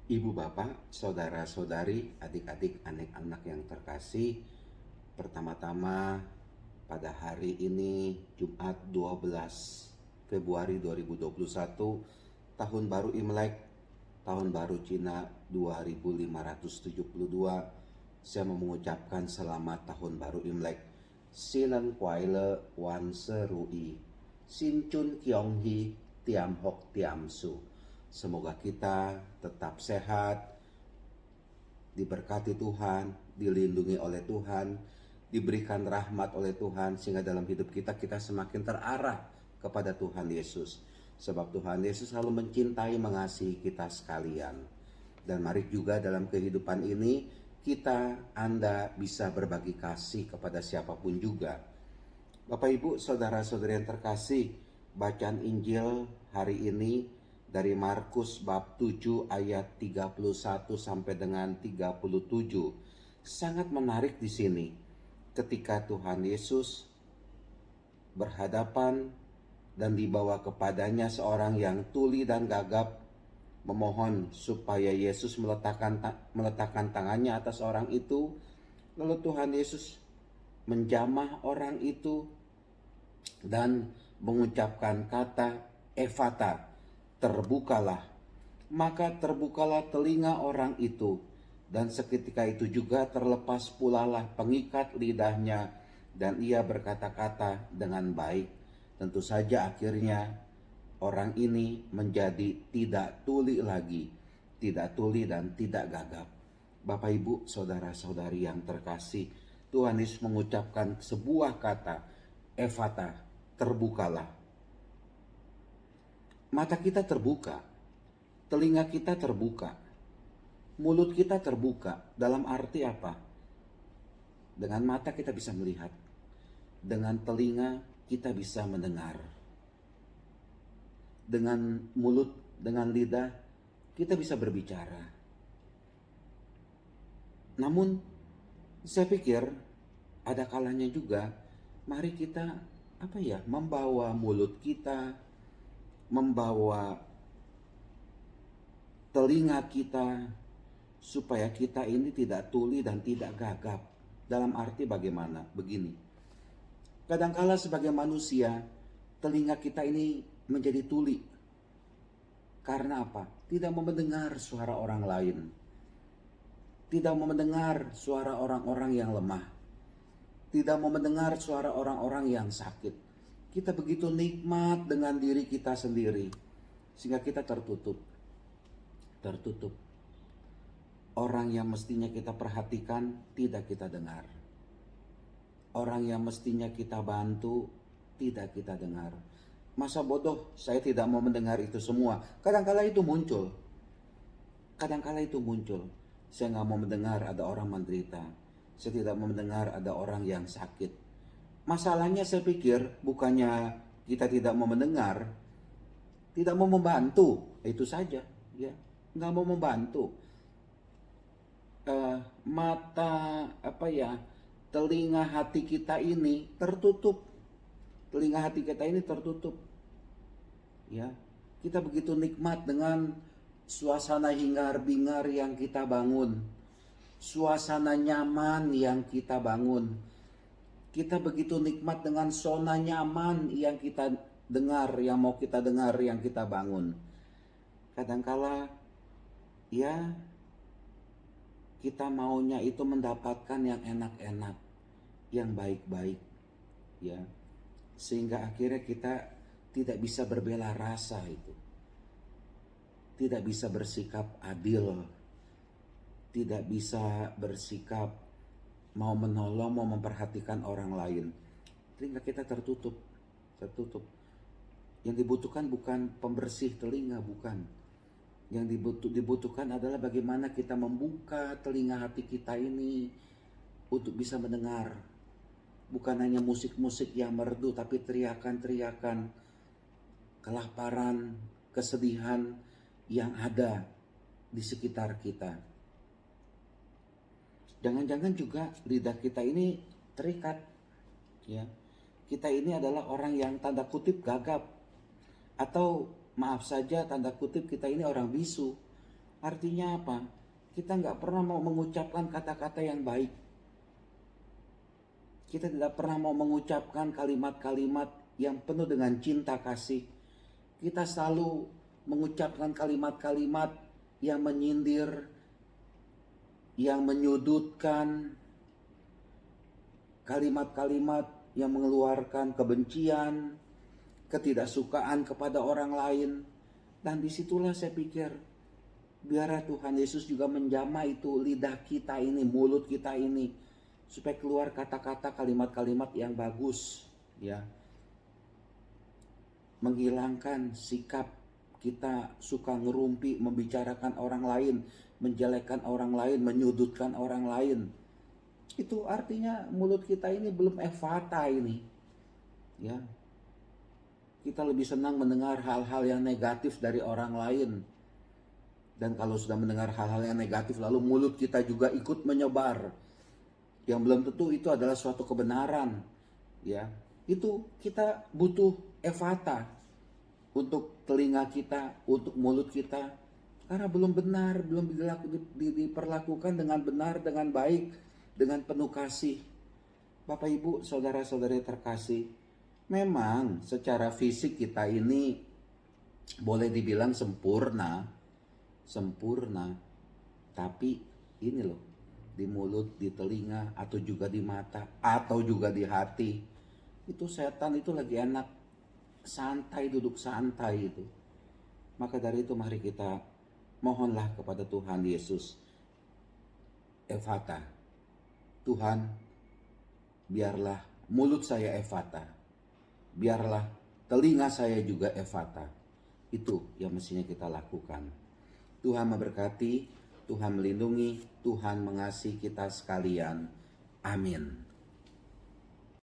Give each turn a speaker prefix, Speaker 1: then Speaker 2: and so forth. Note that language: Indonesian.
Speaker 1: Ibu bapak, saudara-saudari, adik-adik, anak-anak yang terkasih, pertama-tama pada hari ini Jumat 12 Februari 2021, tahun baru Imlek, tahun baru Cina 2572, saya mau mengucapkan selamat tahun baru Imlek. Sinan Kuaile Wan Serui, Sin Chun Kiong Hi, Tiam Hok Tiam Su. Semoga kita tetap sehat, diberkati Tuhan, dilindungi oleh Tuhan, diberikan rahmat oleh Tuhan, sehingga dalam hidup kita semakin terarah kepada Tuhan Yesus. Sebab Tuhan Yesus selalu mencintai, mengasihi kita sekalian. Dan mari juga dalam kehidupan ini, Anda bisa berbagi kasih kepada siapapun juga. Bapak Ibu, saudara-saudari yang terkasih, bacaan Injil hari ini dari Markus bab 7 ayat 31 sampai dengan 37. Sangat menarik di sini ketika Tuhan Yesus berhadapan dan dibawa kepadanya seorang yang tuli dan gagap, memohon supaya Yesus meletakkan tangannya atas orang itu. Lalu Tuhan Yesus menjamah orang itu dan mengucapkan kata Efata, terbukalah. Maka terbukalah telinga orang itu, dan seketika itu juga terlepas pulalah pengikat lidahnya, dan ia berkata-kata dengan baik. Tentu saja akhirnya orang ini menjadi tidak tuli lagi, tidak tuli dan tidak gagap. Bapak Ibu, saudara-saudari yang terkasih, Tuhan Yesus mengucapkan sebuah kata, Efata, terbukalah. Mata kita terbuka, telinga kita terbuka, mulut kita terbuka. Dalam arti apa? Dengan mata kita bisa melihat, dengan telinga kita bisa mendengar, dengan mulut, dengan lidah kita bisa berbicara. Namun saya pikir ada kalanya juga mari kita membawa mulut kita, membawa telinga kita, supaya kita ini tidak tuli dan tidak gagap. Dalam arti bagaimana? Begini, kadangkala sebagai manusia, telinga kita ini menjadi tuli. Karena apa? Tidak mau mendengar suara orang lain, tidak mau mendengar suara orang-orang yang lemah, tidak mau mendengar suara orang-orang yang sakit. Kita begitu nikmat dengan diri kita sendiri, sehingga kita tertutup. Orang yang mestinya kita perhatikan tidak kita dengar. Orang yang mestinya kita bantu tidak kita dengar. Masa bodoh saya tidak mau mendengar itu semua. Kadangkala itu muncul. Saya nggak mau mendengar ada orang menderita. Saya tidak mau mendengar ada orang yang sakit. Masalahnya saya pikir bukannya kita tidak mau mendengar, tidak mau membantu, itu saja, ya, nggak mau membantu. Telinga hati kita ini tertutup, ya. Kita begitu nikmat dengan suasana hingar-bingar yang kita bangun, suasana nyaman yang kita bangun. Kita begitu nikmat dengan zona nyaman yang kita dengar, yang mau kita dengar, yang kita bangun. Kadangkala ya kita maunya itu mendapatkan yang enak-enak, yang baik-baik, ya. Sehingga akhirnya kita tidak bisa berbela rasa itu. Tidak bisa bersikap adil. Tidak bisa bersikap mau menolong, mau memperhatikan orang lain. Telinga kita tertutup. Yang dibutuhkan bukan pembersih telinga, bukan. Yang dibutuhkan adalah bagaimana kita membuka telinga hati kita ini untuk bisa mendengar. Bukan hanya musik-musik yang merdu, tapi teriakan-teriakan kelaparan, kesedihan yang ada di sekitar kita. Jangan-jangan juga lidah kita ini terikat, ya. Kita ini adalah orang yang tanda kutip gagap, atau maaf saja tanda kutip kita ini orang bisu. Artinya apa? Kita nggak pernah mau mengucapkan kata-kata yang baik. Kita tidak pernah mau mengucapkan kalimat-kalimat yang penuh dengan cinta kasih. Kita selalu mengucapkan kalimat-kalimat yang menyindir, yang menyudutkan, kalimat-kalimat yang mengeluarkan kebencian, ketidaksukaan kepada orang lain. Dan disitulah saya pikir, biarlah Tuhan Yesus juga menjamah itu lidah kita ini, mulut kita ini, supaya keluar kata-kata, kalimat-kalimat yang bagus, ya. Menghilangkan sikap kita suka ngerumpi, membicarakan orang lain, menjelekkan orang lain, menyudutkan orang lain. Itu artinya mulut kita ini belum efata ini, ya. Kita lebih senang mendengar hal-hal yang negatif dari orang lain. Dan kalau sudah mendengar hal-hal yang negatif, lalu mulut kita juga ikut menyebar, yang belum tentu itu adalah suatu kebenaran, ya. Itu kita butuh efata untuk telinga kita, untuk mulut kita, karena belum benar, belum diperlakukan dengan benar, dengan baik, dengan penuh kasih. Bapak Ibu, saudara-saudari terkasih, memang secara fisik kita ini boleh dibilang sempurna, tapi ini loh, di mulut, di telinga, atau juga di mata, atau juga di hati, itu setan itu lagi enak santai, duduk santai itu. Maka dari itu mari kita mohonlah kepada Tuhan Yesus, efata. Tuhan, biarlah mulut saya efata, biarlah telinga saya juga efata. Itu yang mestinya kita lakukan. Tuhan memberkati, Tuhan melindungi, Tuhan mengasihi kita sekalian. Amin.